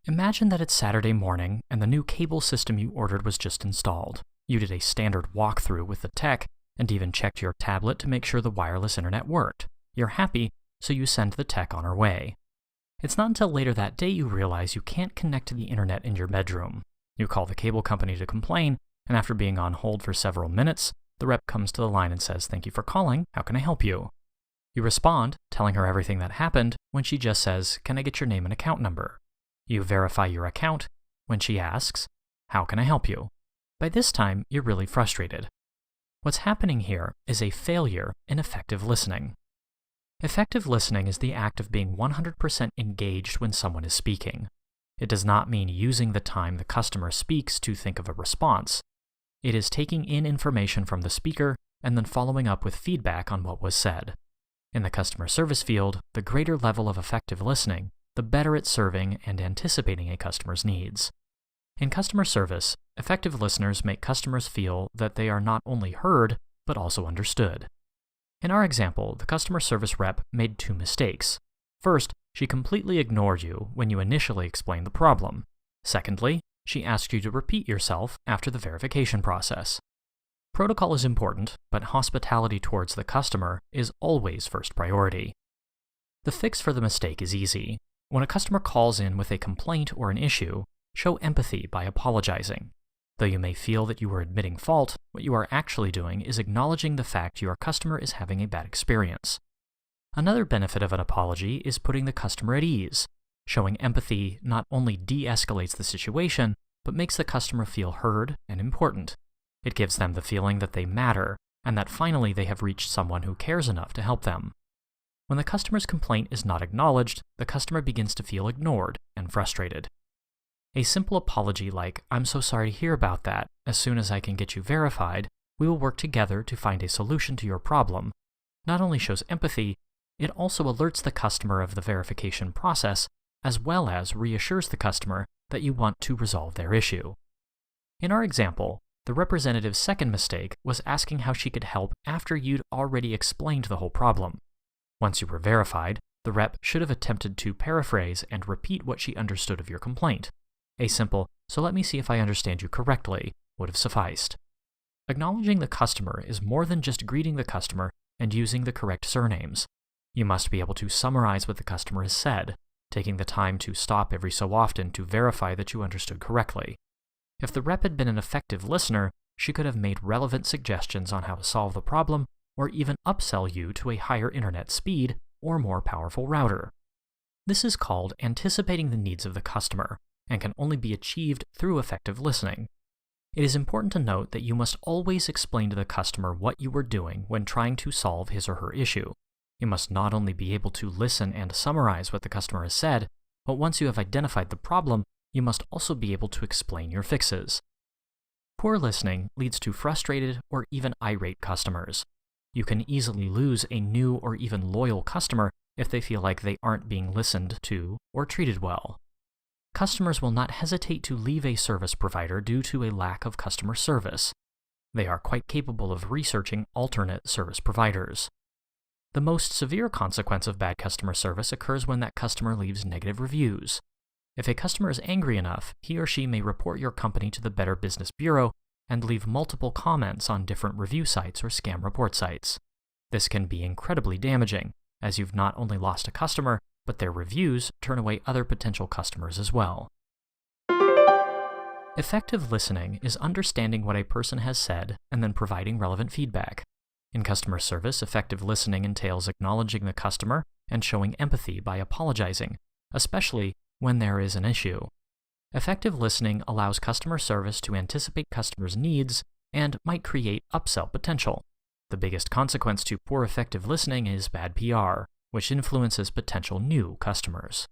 Imagine that it's Saturday morning and the new cable system you ordered was just installed. You did a standard walkthrough with the tech and even checked your tablet to make sure the wireless internet worked. You're happy, so you send the tech on her way. It's not until later that day you realize you can't connect to the internet in your bedroom. You call the cable company to complain, and after being on hold for several minutes, the rep comes to the line and says, "Thank you for calling, how can I help you?" You respond, telling her everything that happened, when she just says, "Can I get your name and account number?" You verify your account when she asks, "How can I help you?" By this time, you're really frustrated. What's happening here is a failure in effective listening. Effective listening is the act of being 100% engaged when someone is speaking. It does not mean using the time the customer speaks to think of a response. It is taking in information from the speaker and then following up with feedback on what was said. In the customer service field, the greater level of effective listening, the better at serving and anticipating a customer's needs. In customer service, effective listeners make customers feel that they are not only heard, but also understood. In our example, the customer service rep made two mistakes. First, she completely ignored you when you initially explained the problem. Secondly, she asked you to repeat yourself after the verification process. Protocol is important, but hospitality towards the customer is always first priority. The fix for the mistake is easy. When a customer calls in with a complaint or an issue, show empathy by apologizing. Though you may feel that you are admitting fault, what you are actually doing is acknowledging the fact your customer is having a bad experience. Another benefit of an apology is putting the customer at ease. Showing empathy not only de-escalates the situation, but makes the customer feel heard and important. It gives them the feeling that they matter, and that finally they have reached someone who cares enough to help them. When the customer's complaint is not acknowledged, the customer begins to feel ignored and frustrated. A simple apology like, "I'm so sorry to hear about that. As soon as I can get you verified, we will work together to find a solution to your problem," not only shows empathy, it also alerts the customer of the verification process, as well as reassures the customer that you want to resolve their issue. In our example, the representative's second mistake was asking how she could help after you'd already explained the whole problem. Once you were verified, the rep should have attempted to paraphrase and repeat what she understood of your complaint. A simple, "So let me see if I understand you correctly," would have sufficed. Acknowledging the customer is more than just greeting the customer and using the correct surnames. You must be able to summarize what the customer has said, taking the time to stop every so often to verify that you understood correctly. If the rep had been an effective listener, she could have made relevant suggestions on how to solve the problem, or even upsell you to a higher internet speed or more powerful router. This is called anticipating the needs of the customer, and can only be achieved through effective listening. It is important to note that you must always explain to the customer what you are doing when trying to solve his or her issue. You must not only be able to listen and summarize what the customer has said, but once you have identified the problem, you must also be able to explain your fixes. Poor listening leads to frustrated or even irate customers. You can easily lose a new or even loyal customer if they feel like they aren't being listened to or treated well. Customers will not hesitate to leave a service provider due to a lack of customer service. They are quite capable of researching alternate service providers. The most severe consequence of bad customer service occurs when that customer leaves negative reviews. If a customer is angry enough, he or she may report your company to the Better Business Bureau and leave multiple comments on different review sites or scam report sites. This can be incredibly damaging, as you've not only lost a customer, but their reviews turn away other potential customers as well. Effective listening is understanding what a person has said and then providing relevant feedback. In customer service, effective listening entails acknowledging the customer and showing empathy by apologizing, especially when there is an issue. Effective listening allows customer service to anticipate customers' needs and might create upsell potential. The biggest consequence to poor effective listening is bad PR, which influences potential new customers.